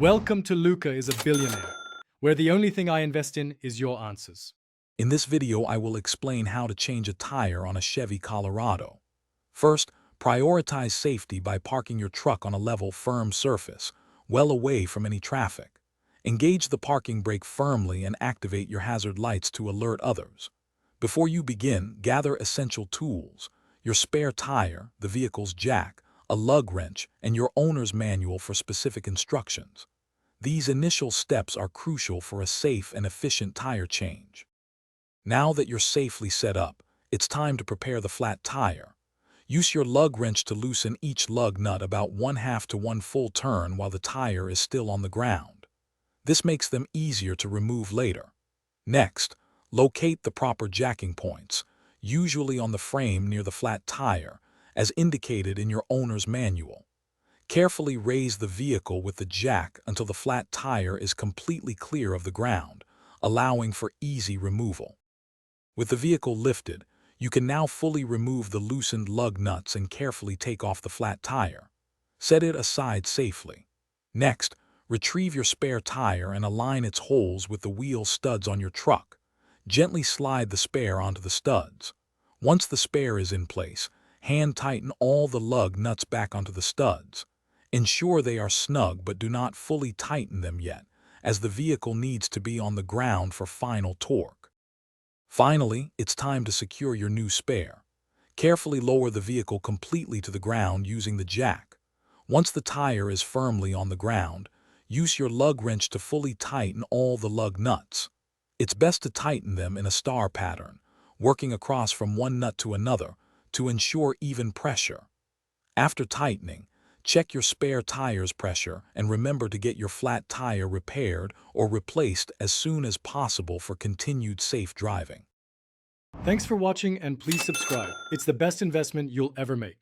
Welcome to Luca is a Billionaire, where the only thing I invest in is your answers. In this video, I will explain how to change a tire on a Chevy Colorado. First, prioritize safety by parking your truck on a level, firm surface, well away from any traffic. Engage the parking brake firmly and activate your hazard lights to alert others. Before you begin, gather essential tools: your spare tire, the vehicle's jack, a lug wrench, and your owner's manual for specific instructions. These initial steps are crucial for a safe and efficient tire change. Now that you're safely set up, it's time to prepare the flat tire. Use your lug wrench to loosen each lug nut about 1/2 to 1 full turn while the tire is still on the ground. This makes them easier to remove later. Next, locate the proper jacking points, usually on the frame near the flat tire, as indicated in your owner's manual. Carefully raise the vehicle with the jack until the flat tire is completely clear of the ground, allowing for easy removal. With the vehicle lifted, you can now fully remove the loosened lug nuts and carefully take off the flat tire. Set it aside safely. Next, retrieve your spare tire and align its holes with the wheel studs on your truck. Gently slide the spare onto the studs. Once the spare is in place, hand tighten all the lug nuts back onto the studs. Ensure they are snug, but do not fully tighten them yet, as the vehicle needs to be on the ground for final torque. Finally, it's time to secure your new spare. Carefully lower the vehicle completely to the ground using the jack. Once the tire is firmly on the ground, use your lug wrench to fully tighten all the lug nuts. It's best to tighten them in a star pattern, working across from one nut to another to ensure even pressure. After tightening, check your spare tire's pressure and remember to get your flat tire repaired or replaced as soon as possible for continued safe driving. Thanks for watching and please subscribe. It's the best investment you'll ever make.